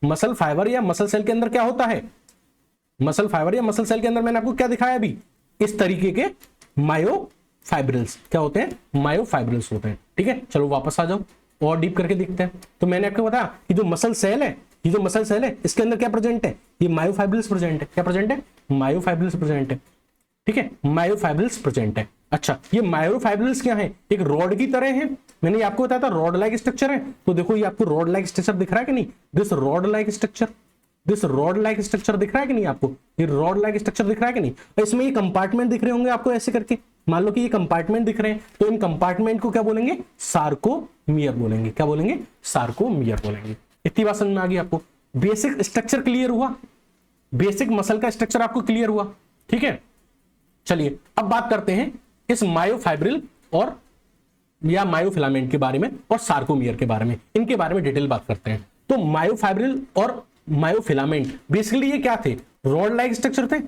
Speaker 1: मसल फाइबर या मसल सेल के अंदर क्या होता है, मसल फाइबर या मसल सेल के अंदर मैंने आपको क्या दिखाया अभी, इस तरीके के मायोफाइब्रिल्स क्या होते हैं, मायोफाइब्रिल्स होते हैं। ठीक है, चलो वापस आ जाओ और डीप करके देखते हैं। तो मैंने आपको बताया कि जो मसल सेल है, ये जो मसल सेल है इसके अंदर क्या प्रेजेंट है, ये मायोफाइब्रिल्स प्रेजेंट है। क्या प्रेजेंट है, मायोफाइब्रिल्स प्रेजेंट है। ठीक है, मायोफाइब्रिल्स प्रेजेंट है। अच्छा, ये मायोफाइब्रिल्स क्या है, एक रॉड की तरह है। मैंने आपको बताया था रॉड लाइक स्ट्रक्चर है, तो देखो ये आपको रॉड लाइक स्ट्रक्चर दिख रहा है कि नहीं, this rod like structure, this rod like structure दिख रहा है कि नहीं आपको, ये रॉड लाइक स्ट्रक्चर दिख रहा है कि नहीं। इसमें ये कंपार्टमेंट दिख रहे होंगे आपको ऐसे करके, मान लो कि ये कंपार्टमेंट दिख रहे हैं, तो इन कंपार्टमेंट को क्या बोलेंगे, सार्कोमियर बोलेंगे। क्या बोलेंगे, सार्कोमियर बोलेंगे। इतनी बात समझ में आ गई आपको, बेसिक स्ट्रक्चर क्लियर हुआ, बेसिक मसल का स्ट्रक्चर आपको क्लियर हुआ। ठीक है, चलिए अब बात करते हैं इस मायोफाइब्रिल और या मायोफिलामेंट के बारे में और सार्कोमियर के बारे में, इनके बारे में डिटेल बात करते हैं। तो मायोफाइब्रिल और मायोफिलामेंट बेसिकली ये क्या थे, रॉड लाइक स्ट्रक्चर थे।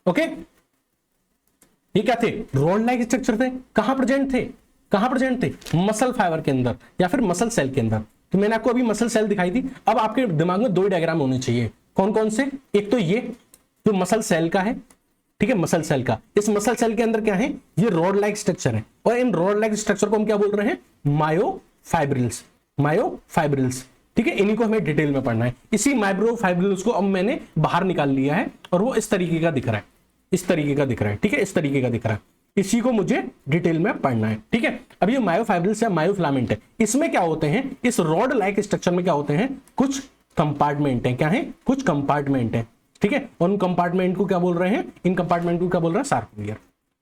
Speaker 1: ओके, ये क्या थे, रॉड लाइक स्ट्रक्चर थे। कहां प्रेजेंट थे, कहां प्रेजेंट थे, मसल फाइबर के अंदर या फिर मसल सेल के अंदर। तो मैंने आपको अभी मसल सेल दिखाई थी। अब आपके दिमाग में दो डायग्राम होने चाहिए, कौन कौन से, एक तो ये जो मसल सेल का है, ठीक है, मसल सेल का, इस मसल सेल के अंदर क्या है, ये रॉड लाइक स्ट्रक्चर है, और इन रॉड लाइक स्ट्रक्चर को हम क्या बोल रहे हैं, मायोफाइब्रिल्स, मायोफाइब्रिल्स। ठीक है, इन्हीं को हमें डिटेल में पढ़ना है। इसी मायोफाइब्रिल्स को अब मैंने बाहर निकाल लिया है और वो इस तरीके का दिख रहा है, इस तरीके का दिख रहा है। ठीक है, इस तरीके का दिख रहा है, इसी को मुझे डिटेल में पढ़ना है। ठीक है, अब ये मायोफाइब्रिल्स या मायोफिलामेंट है, इसमें क्या होते हैं, इस रॉड लाइक स्ट्रक्चर में क्या होते हैं, कुछ कंपार्टमेंट है। क्या है, कुछ कंपार्टमेंट है। ठीक है, और उन कंपार्टमेंट को क्या बोल रहे हैं, इन कंपार्टमेंट को क्या बोल रहे हैं, सार्कोमियर।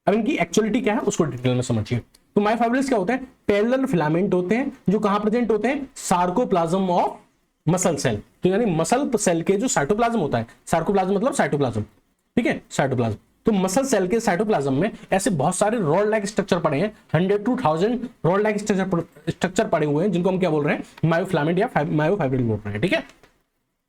Speaker 1: अब इनकी एक्चुअलिटी क्या है उसको डिटेल में समझिए। तो मायोफाइब्रिल्स क्या होते हैं, पैरेलल फिलामेंट होते हैं जो कहां प्रेजेंट होते हैं, सार्कोप्लाज्म ऑफ मसल सेल। तो यानी मसल सेल के जो साइटोप्लाज्म होता है, सार्कोप्लाज्म मतलब साइटोप्लाज्म, ठीक है, साइटोप्लाज्म। तो मसल सेल के साइटोप्लाज्म में ऐसे बहुत सारे रॉड लाइक स्ट्रक्चर पड़े हैं, 100 to 1000 रॉड लाइक स्ट्रक्चर पड़े हुए हैं, जिनको हम क्या बोल रहे हैं, मायोफिलामेंट या मायोफाइब्रिल बोल रहे हैं। ठीक है,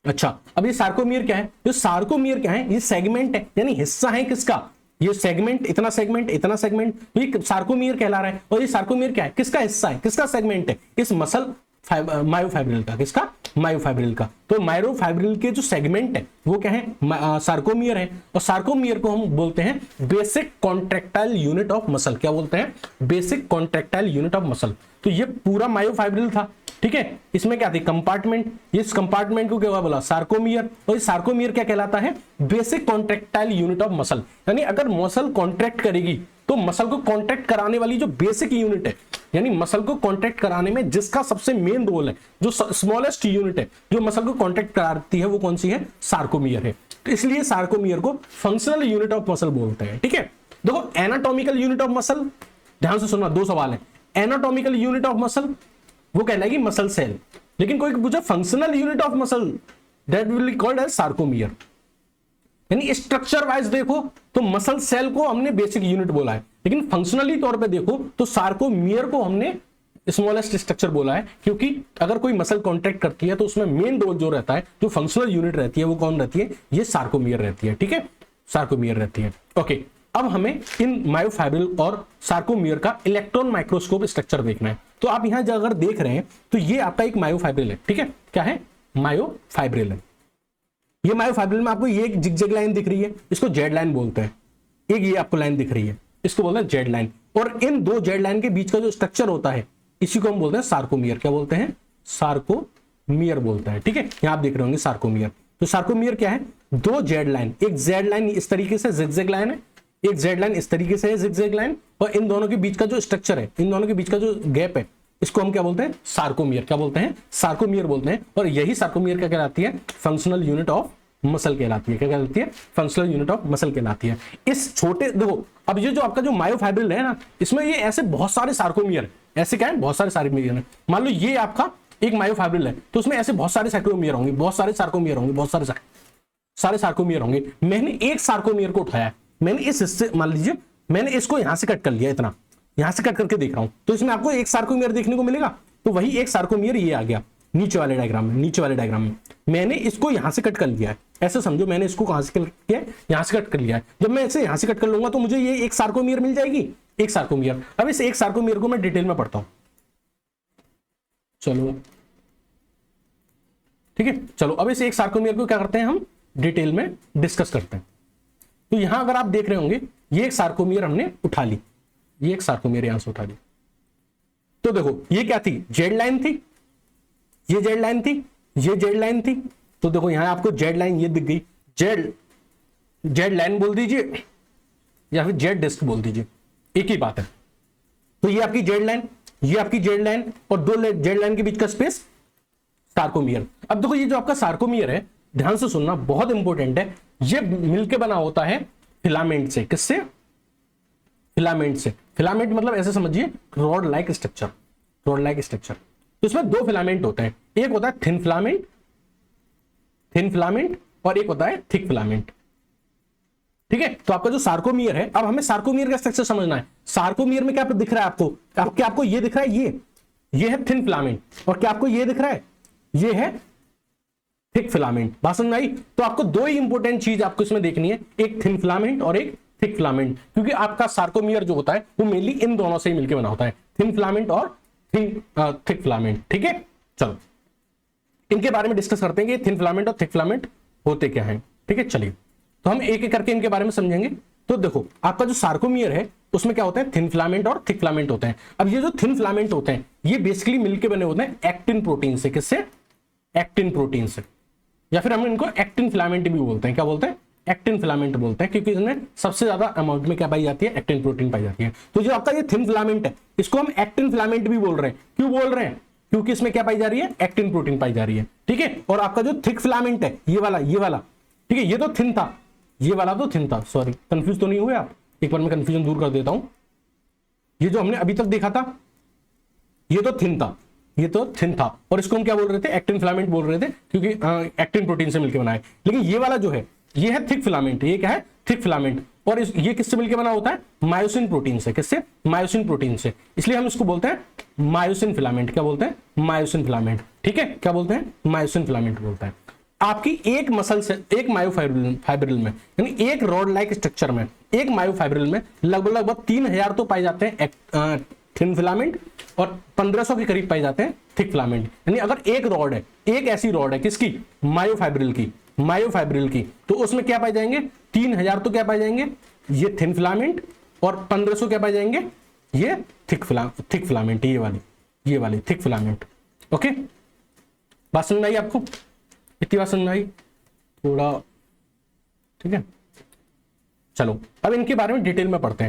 Speaker 1: अच्छा, अब ये सार्कोमियर क्या है, जो सार्कोमियर क्या है, ये सेगमेंट है, यानी हिस्सा है किसका, ये सेगमेंट, इतना सेगमेंट, इतना सेगमेंट, तो ये सार्कोमियर कहला रहा है। और ये सार्कोमियर क्या है, किसका हिस्सा है, किसका सेगमेंट है, इस मसल मायोफाइब्रिल का, किसका, मायोफाइब्रिल का। तो मायोफाइब्रिल के जो सेगमेंट है वो क्या है, सार्कोमियर है। और सार्कोमियर को हम बोलते हैं basic contractile unit of muscle. क्या बोलते हैं, basic contractile unit of muscle. तो ये पूरा मायोफाइब्रिल था। ठीक है, इसमें क्या थी, कंपार्टमेंट, इस कंपार्टमेंट को क्या बोला, सार्कोमियर। और इस सार्कोमियर क्या कहलाता है, basic contractile unit of muscle. यानी अगर मसल कॉन्ट्रैक्ट करेगी तो मसल को कॉन्ट्रैक्ट कराने वाली जो बेसिक यूनिट है, यानी मसल को कॉन्ट्रैक्ट कराने में जिसका सबसे मेन रोल है, जो स्मॉलेस्ट यूनिट है जो मसल को कॉन्ट्रैक्ट कराती है, वो कौन सी है, सार्कोमियर है। तो इसलिए सार्कोमियर को फंक्शनल यूनिट ऑफ मसल बोलते हैं। ठीक है, देखो एनाटॉमिकल यूनिट ऑफ मसल, ध्यान से सुनना, दो सवाल है। एनाटॉमिकल यूनिट ऑफ मसल वो कहलाएगी मसल सेल, लेकिन कोई पूछा functional unit of muscle, that will be called as sarcomere. यानी स्ट्रक्चर वाइज देखो तो मसल सेल को हमने बेसिक यूनिट बोला है, लेकिन फंक्शनली तौर पे देखो तो सार्कोमियर को हमने स्मॉलेस्ट स्ट्रक्चर बोला है, क्योंकि अगर कोई मसल कॉन्ट्रैक्ट करती है तो उसमें मेन रोल जो रहता है, जो फंक्शनल यूनिट रहती है, वो कौन रहती है, ये सार्कोमियर रहती है। ठीक है, सार्कोमियर रहती है। ओके, अब हमें इन मायोफाइब्रिल और सार्कोमियर का इलेक्ट्रॉन माइक्रोस्कोप स्ट्रक्चर देखना है। तो आप यहां अगर देख रहे हैं तो ये आपका एक मायोफाइब्रिल है। ठीक है, क्या है, मायोफाइब्रिल है। ये मायोफाइब्रिल में आपको ये एक जिगजैग लाइन दिख रही है, इसको जेड लाइन बोलते हैं। एक ये आपको लाइन दिख रही है, इसको बोलते हैं जेड लाइन। और इन दो जेड लाइन के बीच का जो स्ट्रक्चर होता है, इसी को हम बोलते हैं सार्कोमियर। क्या बोलते हैं, सार्कोमियर बोलते हैं। ठीक है, यहां आप देख रहे होंगे सार्कोमियर। तो सार्कोमियर क्या है, दो जेड लाइन, एक जेड लाइन इस तरीके से जिगजैग लाइन है, एक जेड लाइन इस तरीके से है जिगजैग लाइन, और इन दोनों के बीच का जो स्ट्रक्चर है, इन दोनों के बीच का जो गैप है, इसको हम क्या बोलते हैं, सार्कोमियर। क्या बोलते हैं, सार्कोमियर बोलते हैं। और यही सार्कोमियर क्या कहलाती है, फंक्शनल यूनिट ऑफ मसल कहलाती है। क्या कहलाती है, फंक्शनल यूनिट ऑफ मसल कहलाती है। इस छोटे, देखो अब ये जो आपका जो मायोफाइब्रिल है ना, इसमें ये ऐसे बहुत सारे सार्कोमियर, ऐसे क्या है, बहुत सारे सार्कोमियर है। मान लो ये आपका एक मायोफाइब्रिल है, तो उसमें ऐसे बहुत सारे सार्कोमियर होंगे, बहुत सारे सार्कोमियर होंगे, बहुत सारे सार्कोमियर होंगे। मैंने एक सार्कोमियर को उठाया, मैंने इस हिस्से, मान लीजिए मैंने इसको यहां से कट कर लिया, इतना यहां से कट करके देख रहा हूं, तो इसमें आपको एक सार्कोमियर देखने को मिलेगा। तो वही एक सार्कोमियर ये आ गया नीचे वाले डायग्राम में, नीचे वाले डायग्राम में मैंने इसको यहां से कट कर लिया है। ऐसे समझो, मैंने इसको कहां से कट किया, यहां से कट कर लिया है। जब मैं इसे यहां से कट कर लूंगा तो मुझे ये एक सार्कोमियर मिल जाएगी, एक सार्कोमियर। अब इस एक सार्कोमियर को मैं डिटेल में पढ़ता हूं। चलो ठीक है, चलो अब इस एक सार्कोमियर को क्या करते हैं हम डिटेल में डिस्कस करते हैं। तो यहां अगर आप देख रहे होंगे ये एक सार्कोमियर हमने उठा ली, ये एक सार्कोमियर यहां से उठा ली। तो देखो ये क्या थी, जेड लाइन थी, ये जेड लाइन थी, ये जेड लाइन थी। तो देखो यहां आपको जेड लाइन ये दिख गई, जेड लाइन बोल दीजिए या फिर जेड डिस्क बोल दीजिए, एक ही बात है। तो ये आपकी जेड लाइन, ये आपकी जेड लाइन और दो जेड लाइन के बीच का स्पेस सार्कोमियर। अब देखो ये जो आपका सार्कोमियर है, ध्यान से सुनना बहुत इंपॉर्टेंट है, ये मिलके बना होता है फिलामेंट से। किससे? फिलामेंट से। फिलामेंट मतलब ऐसे समझिए rod like structure, rod like structure. तो इसमें दो फिलामेंट होते हैं, एक होता है थिन फिलामेंट, थिन फिलामेंट, और एक होता है थिक फिलामेंट। ठीक है, तो आपका जो सार्कोमियर है, अब हमें सार्कोमियर का स्ट्रक्चर समझना है। सार्कोमियर में क्या दिख रहा है आपको? क्या आपको ये दिख रहा है? ये है थिन फिलामेंट, और क्या आपको ये दिख रहा है? ये है थिक फिलामेंट। बात समझ में आई? तो आपको दो ही इंपॉर्टेंट चीज आपको इसमें देखनी है, एक थिन फिलामेंट और एक थिक फिलामेंट, क्योंकि आपका सार्कोमियर जो होता है वो मेनली इन दोनों से ही मिलकर बना होता है, थिन फिलामेंट और थिक फिलामेंट। ठीक है, चलो इनके बारे में डिस्कस करते हैं कि थिन फिलामेंट और थिक फिलामेंट होते क्या हैं। ठीक है, चलिए तो हम एक एक करके इनके बारे में समझेंगे। तो देखो आपका जो सार्कोमियर है उसमें क्या होता है, थिन फिलामेंट और थिक फिलामेंट होते हैं। अब ये जो थिन फिलामेंट होते हैं ये बेसिकली मिलके बने होते हैं एक्टिन प्रोटीन से। किससे? एक्टिन प्रोटीन से, या फिर हम इनको एक्टिन फिलामेंट भी बोलते हैं। क्या बोलते हैं? एक्टिन फिलामेंट बोलते हैं, क्योंकि इसमें सबसे ज्यादा अमाउंट में क्या पाई जाती है? एक्टिन प्रोटीन पाई जाती है। तो जो आपका ये थिन फिलामेंट है इसको हम एक्टिन फिलामेंट भी बोल रहे हैं। क्यों बोल रहे हैं? क्योंकि इसमें क्या पाई जा रही है? एक्टिन प्रोटीन पाई जा रही है। ठीक है, और आपका जो थिक फिलामेंट है ये वाला, ठीक है, ये तो थिन था, ये वाला तो थिन था। सॉरी, कंफ्यूज तो नहीं हुए आप? एक बार मैं कंफ्यूजन दूर कर देता हूं। ये जो हमने अभी तक देखा था ये तो थिन था, ये तो थिन था, और इसको हम क्या बोल रहे थे? एक्टिन फिलामेंट बोल रहे थे, क्योंकि एक्टिन प्रोटीन से मिलकर बना है। लेकिन ये वाला जो है ये है थिक फिलामेंट। ये क्या है? Thick filament. और ये किससे मिलकर बना होता है? मायोसिन प्रोटीन से। किससे? मायोसिन प्रोटीन से। इसलिए हम इसको बोलते हैं मायोसिन फिलामेंट। क्या बोलते हैं? Myosin filament. ठीक है, क्या बोलते हैं? मायोसिन फिलामेंट बोलते हैं। आपकी एक मसल से, एक मायोफाइब्रिल में, यानी एक रॉड लाइक स्ट्रक्चर में, एक मायोफाइब्रिल में लगभग 3000 तो पाए जाते हैं थिन फिलामेंट, और 1500 के करीब पाए जाते हैं थिक फिलामेंट। यानी अगर एक रॉड है, एक ऐसी रॉड है किसकी? मायोफाइब्रिल की, तो उसमें क्या पाए जाएंगे? 3000 तो क्या पाए जाएंगे? ये थिन फिलामेंट, और 1500 क्या पाए जाएंगे? ये थिक फिलामेंट, ये वाली थिक फिलामेंट। ओके, बात समझ में आई आपको? इतनी बात समझ में आई? थोड़ा ठीक है, चलो अब इनके बारे में डिटेल में पढ़ते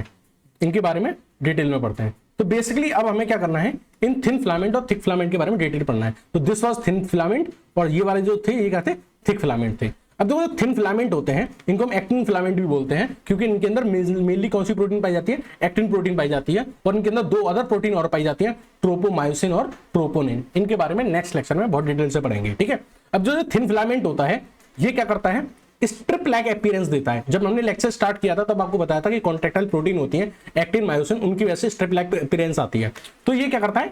Speaker 1: हैं। तो बेसिकली अब हमें क्या करना है? इन थिन फिलामेंट और थिक फिलामेंट के बारे में डिटेल पढ़ना है। तो दिस वाज थिन फिलामेंट, और ये वाले जो थे ये क्या थे? थिक फिलामेंट थे। अब देखो थिन फिलामेंट होते हैं इनको हम एक्टिन फिलामेंट भी बोलते हैं, क्योंकि इनके अंदर मेनली कौन सी प्रोटीन पाई जाती है? एक्टिन प्रोटीन पाई जाती है, और इनके अंदर दो अदर प्रोटीन और पाई जाती है, ट्रोपोमायोसिन और ट्रोपोनिन। इनके बारे में नेक्स्ट लेक्चर में बहुत डिटेल से पढ़ेंगे। ठीक है, अब जो थिन फिलामेंट होता है ये क्या करता है? स्ट्रिप लाइक अपीयरेंस देता है। जब हमने लेक्चर स्टार्ट किया था तब आपको बताया था कि कॉन्ट्रैक्टाइल प्रोटीन होती है एक्टिन मायोसिन, उनकी वजह से स्ट्रिप लाइक अपीयरेंस आती है। तो ये क्या करता है?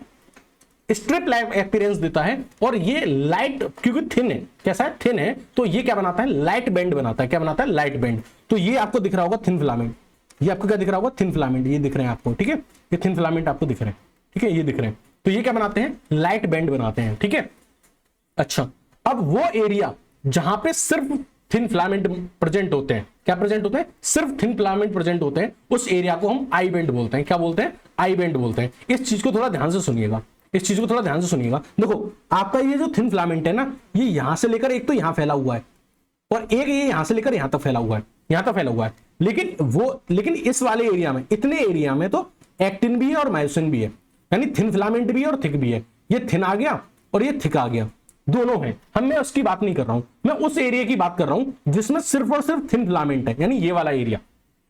Speaker 1: स्ट्रिप लाइक अपीयरेंस देता है, और ये लाइट, क्योंकि थिन है, कैसा है? थिन है, तो ये क्या बनाता है? लाइट बैंड बनाता है। क्या बनाता है? Light band. तो ये आपको दिख रहा होगा थिन फिलामेंट, ये आपको क्या दिख रहा होगा? थिन फिलामेंट, ये दिख रहे हैं आपको। ठीक है, ये थिन फिलामेंट आपको दिख रहे हैं। ठीक है, ये दिख रहे हैं। तो ये क्या बनाते हैं? लाइट बैंड बनाते हैं। ठीक है, अच्छा, अब वो एरिया जहां पे सिर्फ थिन फिलामेंट प्रेजेंट होते हैं, क्या प्रेजेंट होते हैं? सिर्फ थिन फिलामेंट प्रेजेंट होते हैं, उस एरिया को हम आई बैंड बोलते हैं। क्या बोलते हैं? आई बैंड बोलते हैं। इस चीज को थोड़ा ध्यान से सुनिएगा, देखो आपका ये जो थिन फिलामेंट है ना, ये यहां से लेकर एक तो यहां फैला हुआ है, और एक ये यहां से लेकर यहां तक फैला हुआ है, लेकिन इस वाले एरिया में, इतने एरिया में तो एक्टिन भी है और मायोसिन भी है, यानी थिन फिलामेंट भी है और थिक भी है। ये थिन आ गया और ये थिक आ गया, दोनों है। मैं उसकी बात नहीं कर रहा हूं, मैं उस एरिया की बात कर रहा हूं जिसमें सिर्फ और सिर्फ थिन फिलामेंट है, यानी ये वाला एरिया।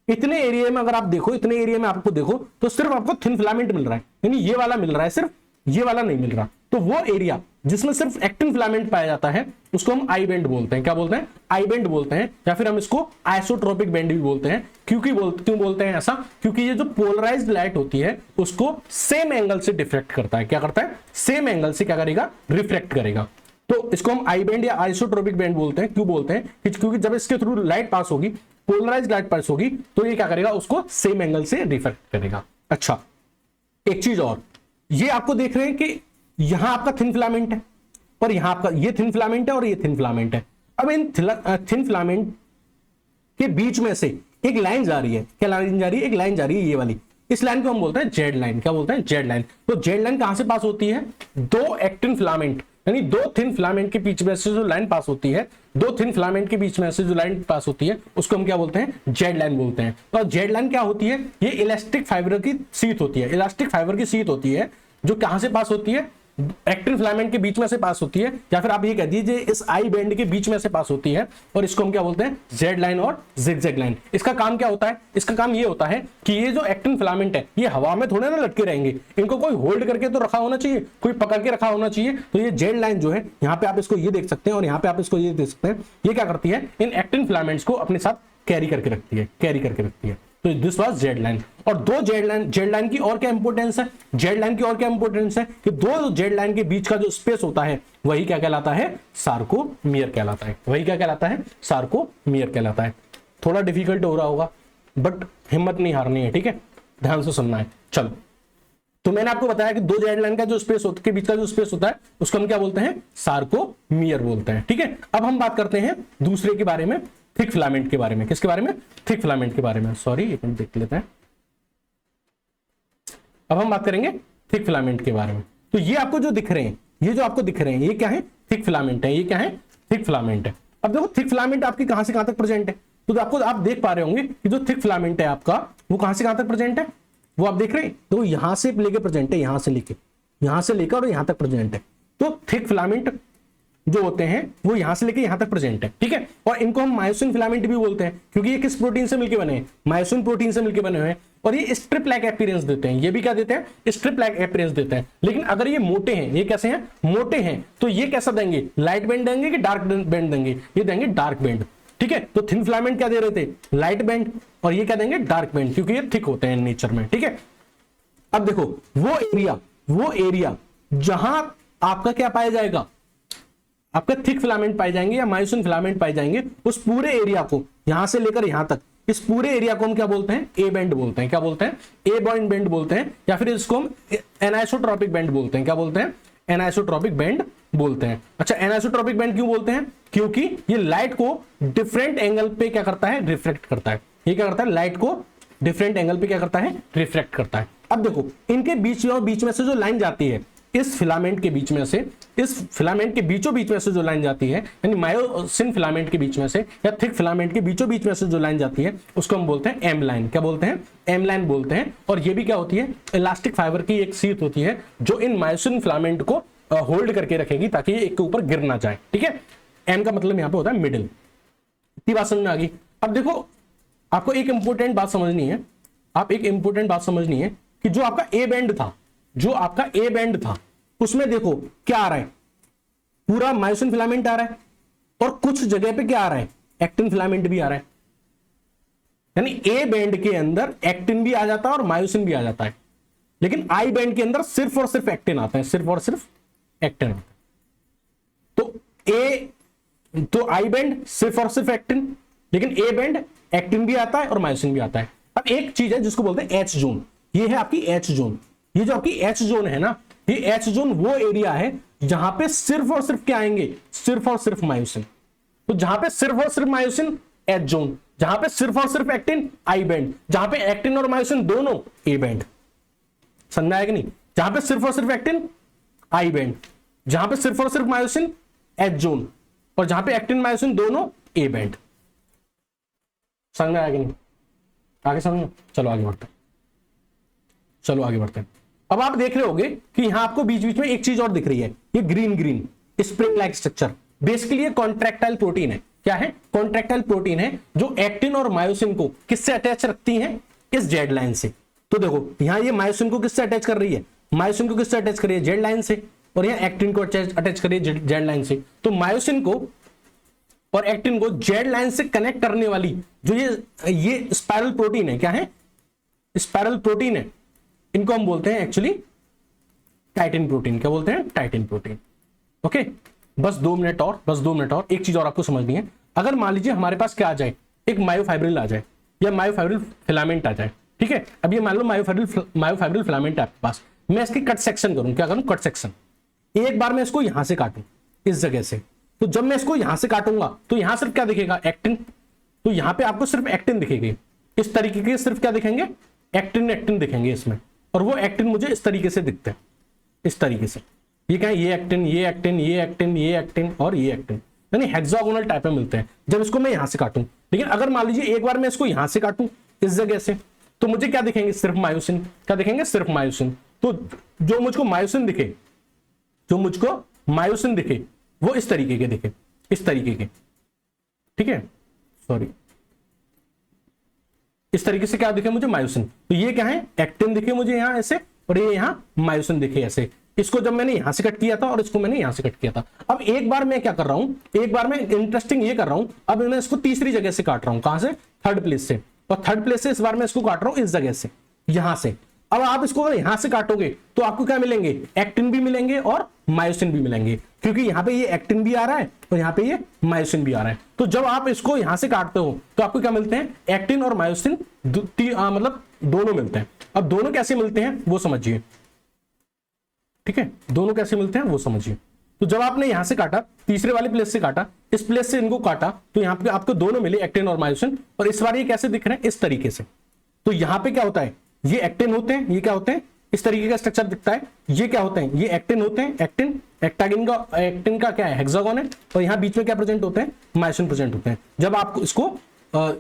Speaker 1: इतने एरिया में अगर आप देखो, इतने एरिया में आपको देखो तो सिर्फ आपको थिन फिलामेंट मिल रहा है, यानी ये वाला मिल रहा है, सिर्फ ये वाला नहीं मिल रहा। तो वो एरिया जिसमें सिर्फ एक्टिन फिलामेंट पाया जाता है उसको हम आई बैंड बोलते हैं। क्या बोलते हैं? आई बैंड बोलते हैं, या फिर हम इसको आइसोट्रोपिक बैंड भी बोलते हैं। क्यों बोलते हैं ऐसा? क्योंकि ये जो पोलराइज्ड लाइट होती है उसको सेम एंगल से डिफ्रेक्ट करता है। क्या करता है? सेम एंगल से क्या करेगा? रिफ्लेक्ट करेगा। तो इसको हम आई बैंड या आइसोट्रोपिक बैंड बोलते हैं। क्यों बोलते हैं? क्योंकि जब इसके थ्रू लाइट पास होगी, पोलराइज्ड लाइट पास होगी, तो ये क्या करेगा? उसको सेम एंगल से रिफ्लेक्ट करेगा। अच्छा, एक चीज और, ये आपको देख रहे हैं कि यहां आपका थिन फिलामेंट है और यहां आपका ये थिन फिलामेंट है और ये थिन फिलामेंट है। अब इन थिन फिलामेंट के बीच में से एक लाइन जा रही है। क्या लाइन जा रही है? एक लाइन जा रही है ये वाली। इस लाइन को हम बोलते हैं जेड लाइन। क्या बोलते हैं? Z line. तो जेड लाइन कहां से पास होती है? दो एक्टिन फिलामेंट यानी दो थिन फिलामेंट के बीच में से जो लाइन पास होती है, दो थिन फिलामेंट के बीच में से जो लाइन पास होती है उसको हम क्या बोलते हैं? जेड लाइन बोलते हैं। और जेड लाइन क्या होती है? ये इलास्टिक फाइबर की शीट होती है। इलास्टिक फाइबर की शीट होती है जो कहां से पास होती है? एक्टिन फिलामेंट के बीच में से पास होती है, या फिर आप ये कह दीजिए इस आई बैंड के बीच में से पास होती है, और इसको हम क्या बोलते हैं? जेड लाइन और जिगजैग लाइन। इसका काम क्या होता है? इसका काम ये होता है कि ये जो एक्टिन फिलामेंट है ये हवा में थोड़े ना लटके रहेंगे, इनको कोई होल्ड करके तो रखा होना चाहिए, कोई पकड़ के रखा होना चाहिए। तो ये जेड लाइन जो है, यहाँ पे आप इसको ये देख सकते हैं और यहाँ पे आप इसको ये देख सकते हैं, ये क्या करती है? इन एक्टिन फिलामेंट्स को अपने साथ कैरी करके रखती है, कैरी करके रखती है। तो दिस वाज जेड लाइन। और दो जेड लाइन की और क्या इंपॉर्टेंस है? जेड लाइन की और क्या इंपॉर्टेंस है कि दो जेड लाइन के बीच का जो स्पेस होता है वही क्या कहलाता है? सार्कोमियर कहलाता है। वही क्या कहलाता है? सार्कोमियर कहलाता है। थोड़ा डिफिकल्ट हो रहा होगा बट हिम्मत नहीं हारनी है, ठीक है? ध्यान से सुनना है। चलो, तो मैंने आपको बताया कि दो जेड लाइन का जो स्पेस के बीच का जो स्पेस होता है उसको हम क्या बोलते हैं? सार्कोमियर बोलते हैं, ठीक है? अब हम बात करते हैं दूसरे के बारे में, थिक फिलामेंट के बारे में। किसके बारे में? थिक फिलामेंट के बारे में। सॉरी, एक मिनट देख लेते हैं। अब हम बात करेंगे थिक फिलामेंट के बारे में। तो ये आपको जो दिख रहे हैं, ये जो आपको दिख रहे हैं, ये क्या है? थिक फिलामेंट है। ये क्या है? थिक फिलामेंट है। अब देखो थिक फिलामेंट आपकी कहां से कहां तक प्रेजेंट है? तो आपको आप देख पा रहे होंगे कि जो थिक फिलामेंट है आपका वो कहां से कहां तक प्रेजेंट है, वो आप देख रहे हैं। तो यहां से लेके प्रेजेंट है, यहां से लेकर और यहां तक प्रेजेंट है। तो थिक फिलामेंट जो होते हैं वो यहां से लेके यहां तक प्रेजेंट है, ठीक है? और इनको हम मायोसिन फिलामेंट भी बोलते हैं क्योंकि ये किस प्रोटीन से मिलकर बने हैं? मायोसिन प्रोटीन से मिलकर बने हुए हैं। और ये स्ट्रिप लाइक अपीयरेंस देते हैं। ये भी क्या देते हैं? स्ट्रिप लाइक अपीयरेंस देते हैं। लेकिन अगर ये मोटे हैं, ये कैसे हैं? मोटे हैं, तो ये कैसा देंगे? लाइट बैंड देंगे कि डार्क बैंड देंगे? ये देंगे डार्क बैंड, ठीक है? तो थिन फिलामेंट क्या दे रहे थे? Light band. और ये क्या देंगे? डार्क बैंड, क्योंकि ये थिक होते हैं नेचर में, ठीक है? अब देखो वो एरिया जहां आपका क्या पाया जाएगा? आपका थिक फिलामेंट पाए जाएंगे या मायोसिन फिलामेंट पाए जाएंगे, उस पूरे एरिया को यहां से लेकर यहां तक, इस पूरे एरिया को हम क्या बोलते हैं? ए बैंड बोलते हैं। क्या बोलते हैं? ए बैंड बोलते हैं, या फिर इसको हम एनाइसोट्रॉपिक बैंड बोलते हैं। क्या बोलते हैं? एनाइसोट्रॉपिक बैंड बोलते हैं। अच्छा, एनाइसोट्रॉपिक बैंड क्यों बोलते हैं? क्योंकि ये लाइट को डिफरेंट एंगल पे क्या करता है? रिफ्लेक्ट करता है। ये क्या करता है? लाइट को डिफरेंट एंगल पे क्या करता है? रिफ्लेक्ट करता है। अब देखो इनके बीच में से जो लाइन जाती है, इस फिलामेंट के बीच में से, इस फिलामेंट के बीचों बीच में से जो लाइन जाती है, यानी मायोसिन फिलामेंट के बीच में से या थिक फिलामेंट के बीचों बीच में से जो लाइन जाती है उसको हम बोलते हैं एम लाइन। क्या बोलते हैं? एम लाइन बोलते हैं। और ये भी क्या होती है? इलास्टिक फाइबर की एक शीट होती है जो इन मायोसिन फिलामेंट को होल्ड करके रखेगी ताकि ये एक के ऊपर गिर ना जाए, ठीक है? एम का मतलब यहाँ पे होता है मिडिल। इतनी बात समझ में आ गई। अब देखो आपको एक इंपॉर्टेंट बात समझनी है, कि जो आपका ए बैंड था, उसमें देखो क्या आ रहा है? पूरा मायोसिन फिलामेंट आ रहा है और कुछ जगह पे क्या आ रहा है? एक्टिन फिलामेंट भी आ रहा है। यानी ए बैंड के अंदर एक्टिन भी आ जाता है और मायोसिन भी आ जाता है, लेकिन आई बैंड के अंदर सिर्फ और सिर्फ एक्टिन आता है, सिर्फ और सिर्फ एक्टिन आता है। तो आई बैंड सिर्फ और सिर्फ एक्टिन, लेकिन ए बैंड एक्टिन भी आता है और मायोसिन भी आता है। अब एक चीज है जिसको बोलते हैं एच जोन। ये है आपकी एच जोन। ये जो आपकी एच जोन है ना, ये एच जोन वो एरिया है जहां पे सिर्फ और सिर्फ क्या आएंगे? सिर्फ और सिर्फ मायोसिन। तो जहां पे सिर्फ और सिर्फ मायोसिन, एच जोन। जहां पे सिर्फ और सिर्फ एक्टिन, आई बैंड। जहां पे एक्टिन और मायोसिन दोनों, ए बैंड। समझ आया कि नहीं? जहां पे सिर्फ और सिर्फ एक्टिन, आई बैंड। जहां पे सिर्फ और सिर्फ मायोसिन, एच जोन। और जहां पे एक्टिन मायोसिन दोनों, ए बैंड। समझ में आया कि नहीं? आगे समझो। चलो आगे बढ़ते हैं। अब आप देख रहे होगे कि यहां आपको बीच बीच में एक चीज और दिख रही है, ये green spring like structure. Basically ये कॉन्ट्रैक्टाइल प्रोटीन है। क्या है? कॉन्ट्रैक्टाइल प्रोटीन है जो एक्टिन और मायोसिन को किससे अटैच रखती है? इस जेड लाइन से। तो देखो यहां ये मायोसिन को किससे अटैच कर रही है? मायोसिन को किससे अटैच कर रही है? जेड लाइन से। और यहां एक्टिन को अटैच कर रही है जेड लाइन से। तो मायोसिन को और एक्टिन को जेड लाइन से कनेक्ट करने वाली जो ये स्पाइरल प्रोटीन है, क्या है? स्पाइरल प्रोटीन है। इनको हम बोलते हैं एक्चुअली टाइटिन प्रोटीन। क्या बोलते हैं? Title protein. ओके, बस 2 मिनट और एक चीज और आपको समझनी है। अगर मान लीजिए हमारे पास क्या आ जाए, एक मायोफाइब्रिल आ जाए या मायोफाइब्रिल फिलामेंट आ जाए, ठीक है? अब ये मान लो मायोफाइब्रिल फिलामेंट है आपके पास। मैं इसकी कट सेक्शन करूं, क्या करूं? Cut section. एक बार मैं इसको यहां से काटूं इस जगह से, तो जब मैं इसको यहां से काटूंगा तो यहां सिर्फ क्या दिखेगा, एक्टिन। तो यहां पे आपको सिर्फ एक्टिन दिखेगी, इस तरीके के सिर्फ क्या दिखेंगे, एक्टिन एक्टिन दिखेंगे इसमें। और वो एक्टिन मुझे इस तरीके से दिखते हैं, इस तरीके से। ये क्या है, ये एक्टिन, ये एक्टिन, ये एक्टिन, ये एक्टिन और ये एक्टिन, यानी हेक्सागोनल टाइप में मिलते हैं जब इसको मैं यहां से काटूं। लेकिन अगर मान लीजिए एक बार मैं इसको यहां से काटूं इस जगह से, तो मुझे क्या दिखेंगे, सिर्फ मायोसिन। क्या दिखेंगे, सिर्फ मायोसिन। तो जो मुझको मायोसिन दिखे, जो मुझको मायोसिन दिखे वो इस तरीके के दिखे, इस तरीके के, ठीक है, सॉरी, इस तरीके से क्या दिखे मुझे, मायोसिन। तो ये क्या है, एक्टिन दिखे मुझे यहां ऐसे, और ये यहां मायोसिन दिखे ऐसे। इसको जब मैंने यहां से कट किया था और इसको मैंने यहां से कट किया था। अब एक बार मैं क्या कर रहा हूं, एक बार मैं इंटरेस्टिंग ये कर रहा हूं, अब मैं इसको तीसरी जगह से काट रहा हूं, कहां से, थर्ड प्लेस से। और थर्ड प्लेस से इस बार मैं इसको काट रहा हूं इस जगह से, यहां से। अब आप इसको अगर यहां से काटोगे तो आपको क्या मिलेंगे, एक्टिन भी मिलेंगे और मायोसिन भी मिलेंगे, क्योंकि यहां पे ये एक्टिन भी आ रहा है और यहां पे ये मायोसिन भी आ रहा है। तो जब आप इसको यहां से काटते हो तो आपको क्या मिलते हैं, एक्टिन और मायोसिन, मतलब दोनों मिलते हैं। अब दोनों कैसे मिलते हैं वो समझिए, ठीक है, दोनों कैसे मिलते हैं वो समझिए। तो जब आपने यहां से काटा, तीसरे वाले प्लेस से काटा, इस प्लेस से इनको काटा, तो यहां पे आपको दोनों मिले, एक्टिन और मायोसिन। और इस बार ये कैसे दिख रहे हैं, इस तरीके से। तो यहां पे क्या होता है, ये एक्टिन होते हैं, ये क्या होते हैं, इस तरीके का स्ट्रक्चर दिखता है। ये क्या होते हैं, ये एक्टिन होते हैं, एक्टिन, एक्टिन का क्या है, हेक्सागोन है। और यहां बीच में क्या प्रेजेंट होते हैं, मायोसिन प्रेजेंट होते हैं, जब आप इसको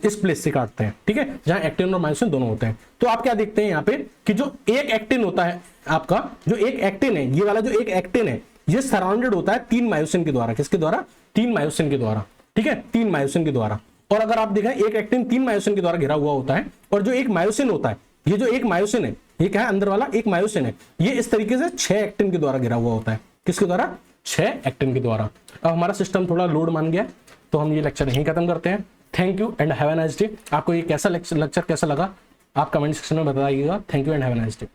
Speaker 1: इस प्लेस से काटते हैं, ठीक है, जहां एक्टिन और मायोसिन दोनों होते हैं। तो आप क्या देखते हैं यहाँ पे कि जो एक एक्टिन होता है आपका, जो एक एक्टिन है, ये वाला जो एक एक्टिन है, ये सराउंडेड होता है 3 मायोसिन के द्वारा। किसके द्वारा, 3 मायोसिन के द्वारा, ठीक है, 3 मायोसिन के द्वारा। और अगर आप देखें, एक एक्टिन 3 मायोसिन के द्वारा घिरा हुआ होता है, और जो एक मायोसिन होता है, ये जो एक मायोसिन है, ये क्या है, अंदर वाला एक मायोसिन है, ये इस तरीके से 6 एक्टिन के द्वारा घिरा हुआ होता है। किसके द्वारा, 6 एक्टिन के द्वारा। अब हमारा सिस्टम थोड़ा लोड मान गया, तो हम ये लेक्चर यहीं खत्म करते हैं। Thank you and have a nice day. आपको ये कैसा लेक्चर कैसा लगा आप कमेंट सेक्शन में बताइएगा। Thank you and have a nice day.